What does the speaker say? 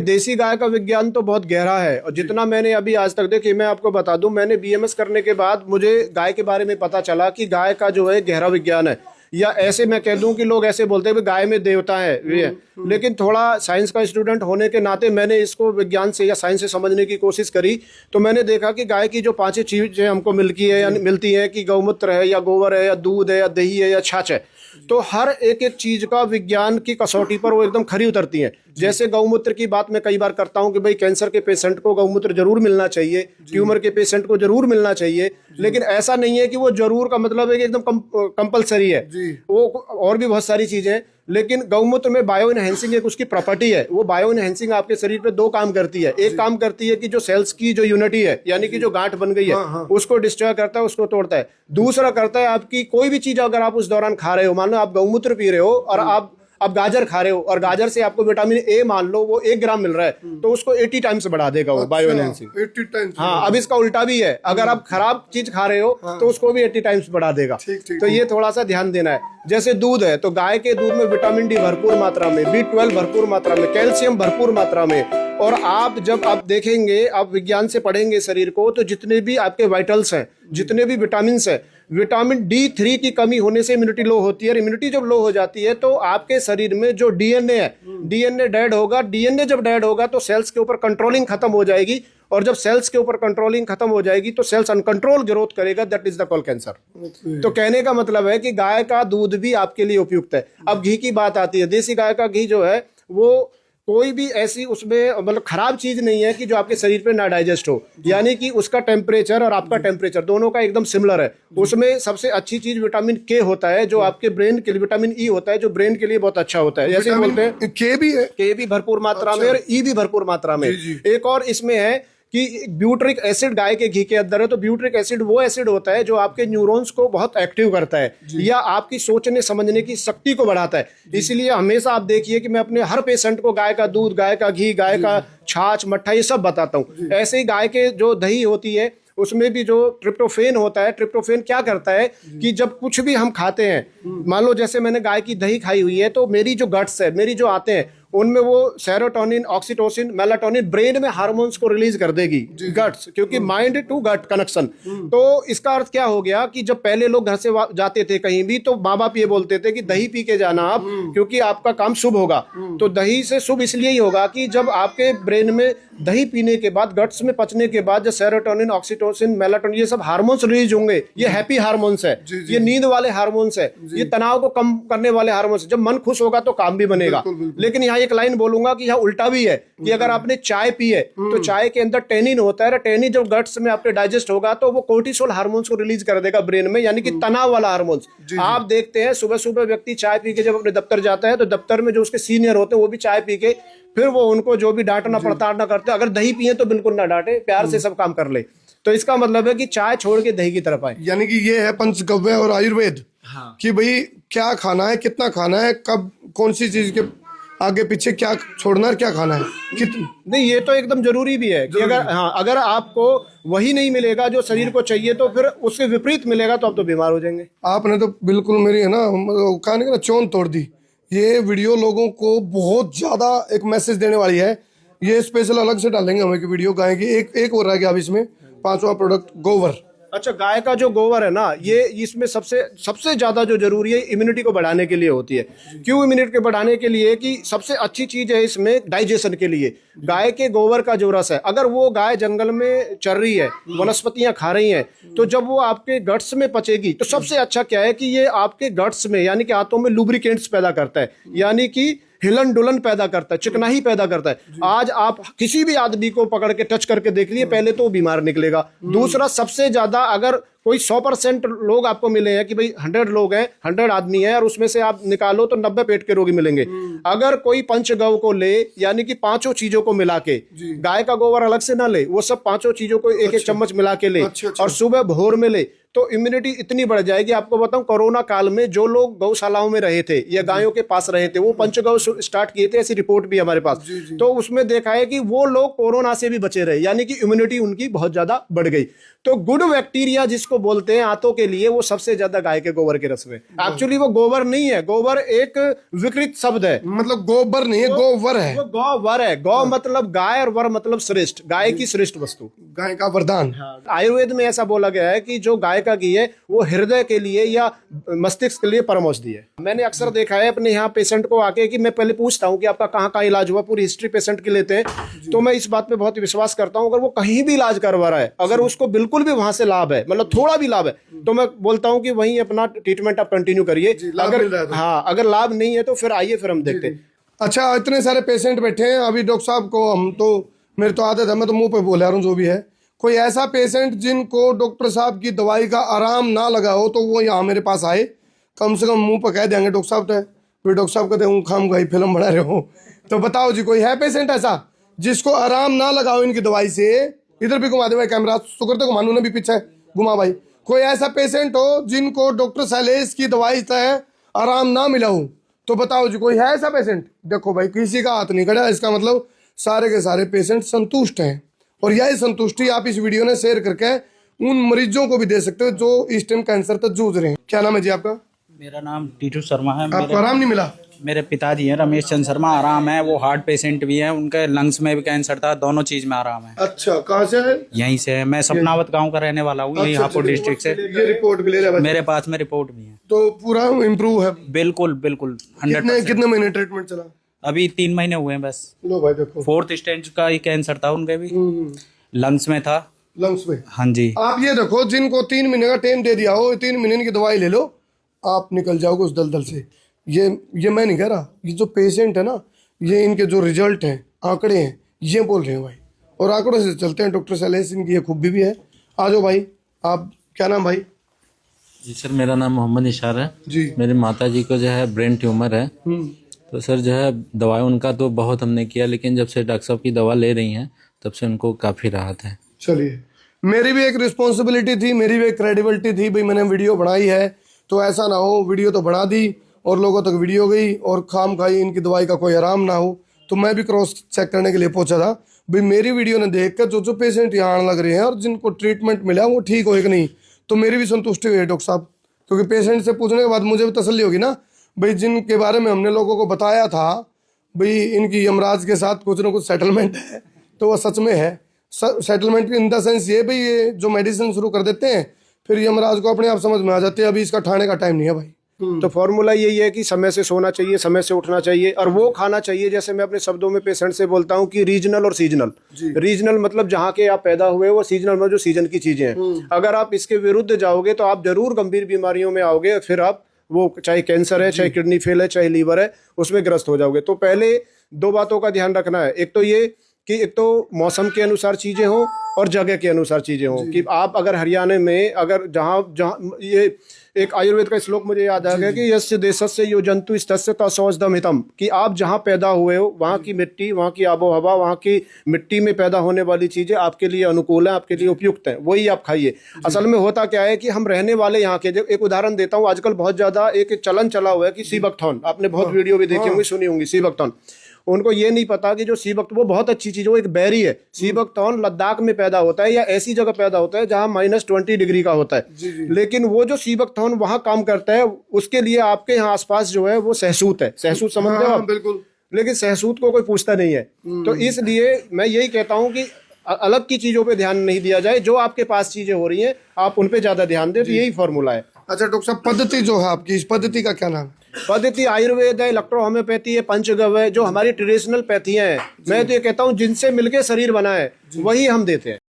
देसी गाय का विज्ञान तो बहुत गहरा है, और जितना मैंने अभी आज तक देखिए, मैं आपको बता दूं, मैंने बीएमएस करने के बाद मुझे गाय के बारे में पता चला कि गाय का जो है गहरा विज्ञान है। या ऐसे मैं कह दूं कि लोग ऐसे बोलते हैं कि गाय में देवता है ये, लेकिन थोड़ा साइंस का स्टूडेंट होने के नाते मैंने इसको विज्ञान से या साइंस से समझने की कोशिश करी। तो मैंने देखा कि गाय की जो 5 चीजें हमको मिलती है या मिलती है, कि गौमूत्र है या गोबर है या दूध है या दही है या छाछ है, तो हर एक एक चीज का विज्ञान की कसौटी पर वो एकदम खरी उतरती है। जैसे गौमूत्र की बात मैं कई बार करता हूं कि भाई कैंसर के पेशेंट को गौमूत्र जरूर मिलना चाहिए, ट्यूमर के पेशेंट को जरूर मिलना चाहिए, लेकिन ऐसा नहीं है कि वो जरूर का मतलब है कि एकदम कंपलसरी है। वो और भी बहुत सारी चीजें हैं, लेकिन गौमूत्र में बायो इनहेंसिंग एक उसकी प्रॉपर्टी है। वो बायो इनहेंसिंग आपके शरीर पे 2 काम करती है। एक काम करती है कि जो सेल्स की जो यूनिटी है, यानी कि जो गांठ बन गई है, उसको डिस्ट्रॉय करता है, उसको तोड़ता है। दूसरा करता है आपकी कोई भी चीज अगर आप उस दौरान खा रहे हो, मान लो आप गौमूत्र पी रहे हो और आप गाजर खा रहे हो, और गाजर से आपको विटामिन ए मान लो वो 1 ग्राम मिल रहा है, तो उसको 80 टाइम्स बढ़ा देगा वो बायो एनहेंसिंग। 80 टाइम्स। हाँ, अब इसका उल्टा भी है, अगर आप खराब चीज खा रहे हो तो उसको भी 80 टाइम्स बढ़ा देगा। तो ये थोड़ा सा ध्यान देना है। जैसे दूध है, तो गाय के दूध में विटामिन डी भरपूर मात्रा में, B12 भरपूर मात्रा में, कैल्शियम भरपूर मात्रा में। और आप जब आप देखेंगे, आप विज्ञान से पढ़ेंगे शरीर को, तो जितने भी आपके वाइटल्स हैं, जितने भी विटामिन है, विटामिन D3 की कमी होने से इम्यूनिटी लो होती है। इम्यूनिटी जब लो हो जाती है तो आपके शरीर में जो डीएनए है, डीएनए डेड होगा। डीएनए जब डेड होगा तो सेल्स के ऊपर कंट्रोलिंग खत्म हो जाएगी, और जब सेल्स के ऊपर कंट्रोलिंग खत्म हो जाएगी तो सेल्स अनकंट्रोल ग्रोथ करेगा। That is the call cancer. तो कहने का मतलब है कि गाय का दूध भी आपके लिए उपयुक्त है। अब घी की बात आती है, देसी गाय का घी जो है वो कोई भी ऐसी उसमें मतलब खराब चीज नहीं है कि जो आपके शरीर पे ना डाइजेस्ट हो, यानी कि उसका टेम्परेचर और आपका टेम्परेचर दोनों का एकदम सिमिलर है। उसमें सबसे अच्छी चीज विटामिन के होता है, जो आपके ब्रेन के लिए, विटामिन ई होता है जो ब्रेन के लिए बहुत अच्छा होता है। जैसे बोलते हैं के भी है, के भी भरपूर मात्रा में और ई भी भरपूर मात्रा में। एक और इसमें है कि ब्यूट्रिक एसिड गाय के घी के अंदर है। तो ब्यूट्रिक एसिड वो एसिड होता है जो आपके न्यूरॉन्स को बहुत एक्टिव करता है, या आपकी सोचने समझने की शक्ति को बढ़ाता है। इसलिए हमेशा आप देखिए कि मैं अपने हर पेशेंट को गाय का दूध, गाय का घी, गाय का छाछ, मट्ठा, ये सब बताता हूँ। ऐसे ही गाय के जो दही होती है उसमें भी जो ट्रिप्टोफेन होता है, ट्रिप्टोफेन क्या करता है कि जब कुछ भी हम खाते हैं, मान लो जैसे मैंने गाय की दही खाई हुई है, तो मेरी जो गट्स है, मेरी जो आते हैं, उनमें वो सेरोटोनिन, ऑक्सीटोसिन, मेलाटोनिन, ब्रेन में हार्मोन्स को रिलीज कर देगी गट्स, क्योंकि माइंड टू गट कनेक्शन। तो इसका अर्थ क्या हो गया कि जब पहले लोग घर से जाते थे कहीं भी, तो माँ बाप ये बोलते थे कि दही पी के जाना आप, क्योंकि आपका काम शुभ होगा। तो दही से शुभ इसलिए ही होगा कि जब आपके ब्रेन में दही पीने के बाद, गट्स में पचने के बाद, जो सेरोटोनिन, ऑक्सीटोसिन, मेलाटोनिन, ये सब हार्मोन्स रिलीज होंगे। ये हैप्पी हार्मोन्स है, ये नींद वाले हार्मोन्स है, ये तनाव को कम करने वाले हार्मोन्स। जब मन खुश होगा तो काम भी बनेगा। लेकिन यहाँ एक लाइन बोलूंगा कि यहाँ उल्टा भी है कि अगर आपने चाय पी है तो चाय के अंदर टेनिन होता है। टेनिन जब गट्स में आपके डाइजेस्ट होगा तो वो कोर्टिसोल हार्मोन्स को रिलीज कर देगा ब्रेन में, यानी कि तनाव वाला हार्मोन्स। आप देखते हैं सुबह सुबह व्यक्ति चाय पी के जब अपने दफ्तर जाता है, तो दफ्तर में जो उसके सीनियर होते हैं वो भी चाय पी के, फिर वो उनको जो भी डांटना प्रताड़ना करते हैं, अगर दही पिए तो बिल्कुल ना डांटे, प्यार से सब काम कर ले। तो इसका मतलब है कि चाय छोड़ के दही की तरफ आए। यानी कि ये है पंचगव्य और आयुर्वेद। हाँ। कि भाई क्या खाना है, कितना खाना है, कब कौन सी चीज के आगे पीछे क्या छोड़ना है, क्या खाना है, नहीं, ये तो एकदम जरूरी भी है कि अगर आपको वही नहीं मिलेगा जो शरीर को चाहिए, तो फिर उसके विपरीत मिलेगा तो आप तो बीमार हो जाएंगे। आपने तो बिल्कुल मेरी है ना कहने का चौन तोड़ दी। ये वीडियो लोगों को बहुत ज्यादा एक मैसेज देने वाली है। ये स्पेशल अलग से डालेंगे हम एक वीडियो गाय की। एक हो रहा है कि अब इसमें 5वां प्रोडक्ट गोबर। अच्छा, गाय का जो गोबर है ना, ये इसमें सबसे ज्यादा जो जरूरी है इम्यूनिटी को बढ़ाने के लिए होती है। क्यों इम्यूनिटी को बढ़ाने के लिए? कि सबसे अच्छी चीज है इसमें डाइजेशन के लिए। गाय के गोबर का जो रस है, अगर वो गाय जंगल में चर रही है, वनस्पतियां खा रही हैं, तो जब वो आपके गट्स में पचेगी तो सबसे अच्छा क्या है कि ये आपके गट्स में, यानी कि आंतों में लुब्रिकेंट्स पैदा करता है, यानी कि हिलन डुलन पैदा करता है, चिकनाई पैदा करता है। आज आप किसी भी आदमी को पकड़ के टच करके देख लिए, पहले तो वो बीमार निकलेगा। दूसरा, सबसे ज्यादा अगर कोई 100% लोग आपको मिले हैं कि भाई 100 लोग हैं, 100 आदमी हैं, और उसमें से आप निकालो तो 90 पेट के रोगी मिलेंगे। अगर कोई पंचगव्य को ले, यानी कि 5 चीजों को मिला के, गाय का गोबर अलग से ना ले, वो सब 5 चीजों को एक चम्मच मिला के ले, और सुबह भोर में ले, तो इम्यूनिटी इतनी बढ़ जाएगी। आपको बताऊं, कोरोना काल में जो लोग गौशालाओं में रहे थे या गायों के पास रहे थे, वो पंचगौ स्टार्ट किए थे, ऐसी रिपोर्ट भी हमारे पास। तो उसमें देखा है कि वो लोग कोरोना से भी बचे रहे, यानी कि इम्यूनिटी उनकी बहुत ज्यादा बढ़ गई। तो गुड बैक्टीरिया जिसको बोलते हैं आंतों के लिए, वो सबसे ज्यादा गाय के गोबर के रस में। एक्चुअली वो गोबर नहीं है, गोबर एक विकृत शब्द है, मतलब गोबर नहीं है, गोवर है। वो गौवर है। गौ मतलब गाय और वर मतलब श्रेष्ठ, गाय की श्रेष्ठ वस्तु, गाय का वरदान। आयुर्वेद में ऐसा बोला गया है कि जो गाय का घी है वो हृदय के लिए या मस्तिष्क के लिए परम औषधि है। मैंने अक्सर देखा है अपने यहाँ पेशेंट को आके कि मैं पहले पूछता हूँ कि आपका कहाँ कहाँ इलाज हुआ, पूरी हिस्ट्री पेशेंट की लेते हैं। तो मैं इस बात पे बहुत विश्वास करता हूँ, अगर वो कहीं भी इलाज करवा रहा है, अगर उसको बिल्कुल भी वहां से लाभ है, मतलब थोड़ा भी लाभ है, तो मैं बोलता हूँ कि वहीं अपना ट्रीटमेंट आप कंटिन्यू करिए। अगर हाँ, अगर लाभ नहीं है तो फिर आइए, फिर हम देखते हैं। अच्छा, इतने सारे पेशेंट बैठे हैं अभी डॉक्टर साहब को, हम तो मेरी तो आदत है, मैं तो मुंह पे बोल रहा हूँ जो भी है। कोई ऐसा पेशेंट जिनको डॉक्टर साहब की दवाई का आराम ना लगा हो तो वो यहाँ मेरे पास आए, कम से कम मुंह पर कह देंगे डॉक्टर साहब तो, फिर डॉक्टर साहब कहते हैं खाम खाई फिल्म बना रहे हो। तो बताओ जी, कोई है पेशेंट ऐसा जिसको आराम ना लगा हो इनकी दवाई से? इधर भी घुमा दे भाई कैमरा, शुक्र तो घुमानू ने भी पीछे घुमा भाई। कोई ऐसा पेशेंट हो जिनको डॉक्टर शैलेश की दवाई से आराम ना मिला हो तो बताओ जी, कोई है ऐसा पेशेंट? देखो भाई, किसी का हाथ नहीं खड़ा, इसका मतलब सारे के सारे पेशेंट संतुष्ट हैं। और यही संतुष्टि आप इस वीडियो ने शेयर करके उन मरीजों को भी दे सकते हो जो इस टाइम कैंसर तक जूझ रहे हैं। क्या नाम है जी आपका? मेरा नाम टीटू शर्मा है। आपको आराम नहीं मिला? मेरे पिताजी हैं रमेश चंद्र शर्मा, आराम है। वो हार्ट पेशेंट भी हैं, उनके लंग्स में भी कैंसर था, दोनों चीज में आराम है। अच्छा, कहाँ से है? यहीं से है, मैं सपनावत गांव का रहने वाला हूँ, यही हापुड़ डिस्ट्रिक्ट से। ये रिपोर्ट भी ले रहे हैं? मेरे पास में रिपोर्ट भी है। तो पूरा इम्प्रूव है? बिल्कुल बिल्कुल 100%। कितने महीने ट्रीटमेंट चला? अभी 3 महीने हुए हैं बस। लो भाई देखो, 4th स्टेज का ही कैंसर था उनके भी, लंग्स में था। लंग्स में? हाँ जी। आप ये देखो, जिनको 3 महीने का टाइम दे दिया हो, 3 महीने की दवाई ले लो, आप निकल जाओगे उस दलदल से। ये मैं नहीं कह रहा, ये जो पेशेंट है ना, ये इनके जो रिजल्ट हैं, आंकड़े हैं, ये बोल रहे हैं भाई। और आंकड़ों से चलते हैं। डॉक्टर शैलेश, इनकी ये खूबी भी है। आ जाओ भाई। आप क्या नाम भाई? जी सर, मेरा नाम मोहम्मद निशार है जी। मेरी माता जी को जो है ब्रेन ट्यूमर है। तो सर जो है दवाई उनका तो बहुत हमने किया, लेकिन जब से डॉक्टर साहब की दवा ले रही हैं तब से उनको काफ़ी राहत है। चलिए, मेरी भी एक रिस्पॉन्सिबिलिटी थी, मेरी भी एक क्रेडिबिलिटी थी भाई, मैंने वीडियो बनाई है तो ऐसा ना हो वीडियो तो बना दी और लोगों तक वीडियो गई और खाम खाई इनकी दवाई का कोई आराम ना हो। तो मैं भी क्रॉस चेक करने के लिए पहुंचा था भाई, मेरी वीडियो ने देख कर जो पेशेंट यहाँ आने लग रहे हैं और जिनको ट्रीटमेंट मिला वो ठीक हो कि नहीं, तो मेरी भी संतुष्टि हुई है डॉक्टर साहब। क्योंकि पेशेंट से पूछने के बाद मुझे भी तसल्ली होगी ना भाई, जिनके बारे में हमने लोगों को बताया था भाई इनकी यमराज के साथ कुछ ना कुछ सेटलमेंट है, तो वो सच में है। सेटलमेंट इन द सेंस ये भाई, ये जो मेडिसिन शुरू कर देते हैं फिर यमराज को अपने आप समझ में आ जाती है अभी इसका ठाने का टाइम नहीं है भाई। तो फॉर्मूला यही है कि समय से सोना चाहिए, समय से उठना चाहिए और वो खाना चाहिए, जैसे मैं अपने शब्दों में पेशेंट से बोलता हूँ कि रीजनल और सीजनल। रीजनल मतलब जहाँ के आप पैदा हुए, वो सीजनल में जो सीजन की चीजें हैं। अगर आप इसके विरुद्ध जाओगे तो आप जरूर गंभीर बीमारियों में आओगे, फिर आप वो चाहे कैंसर है, चाहे किडनी फेल है, चाहे लीवर है, उसमें ग्रस्त हो जाओगे। तो पहले 2 बातों का ध्यान रखना है। एक तो ये कि एक तो मौसम के अनुसार चीजें हों और जगह के अनुसार चीजें हों। कि आप अगर हरियाणा में, अगर जहाँ ये एक आयुर्वेद का श्लोक मुझे याद आ गया कि यस्य देशस्य यो जंतु तस्य तसौषधम हितम, कि आप जहाँ पैदा हुए हो वहाँ की मिट्टी, वहाँ की आबो हवा, वहाँ की मिट्टी में पैदा होने वाली चीजें आपके लिए अनुकूल है, आपके लिए उपयुक्त है, वही आप खाइए। असल में होता क्या है कि हम रहने वाले यहाँ के, एक उदाहरण देता हूँ, आजकल बहुत ज्यादा एक चलन चला हुआ है कि सीबकथॉर्न, आपने बहुत वीडियो भी देखी होंगी, सुनी होंगी सीबकथॉर्न। उनको ये नहीं पता कि जो सीबक, वो बहुत अच्छी चीज है, वो एक बेरी है। सीबकथॉर्न लद्दाख में पैदा होता है या ऐसी जगह पैदा होता है जहां -20 डिग्री का होता है। लेकिन वो जो सीबकथॉर्न वहां काम करता है, उसके लिए आपके यहाँ आसपास जो है वो सहसूत है। सहसूत समझते हो आप? बिल्कुल। लेकिन सहसूत को कोई पूछता नहीं है। तो इसलिए मैं यही कहता हूँ कि अलग की चीजों पे ध्यान नहीं दिया जाए, जो आपके पास चीजें हो रही हैं आप उन पे ज्यादा ध्यान दें। तो यही फॉर्मूला है। अच्छा डॉक्टर साहब, पद्धति जो है आपकी, इस पद्धति का क्या नाम है? पद्धति आयुर्वेद है, इलेक्ट्रो होम्योपैथी है, पंचगव्य है, जो हमारी ट्रेडिशनल पैथियां हैं। मैं तो ये कहता हूँ जिनसे मिलके शरीर बना है वही हम देते हैं।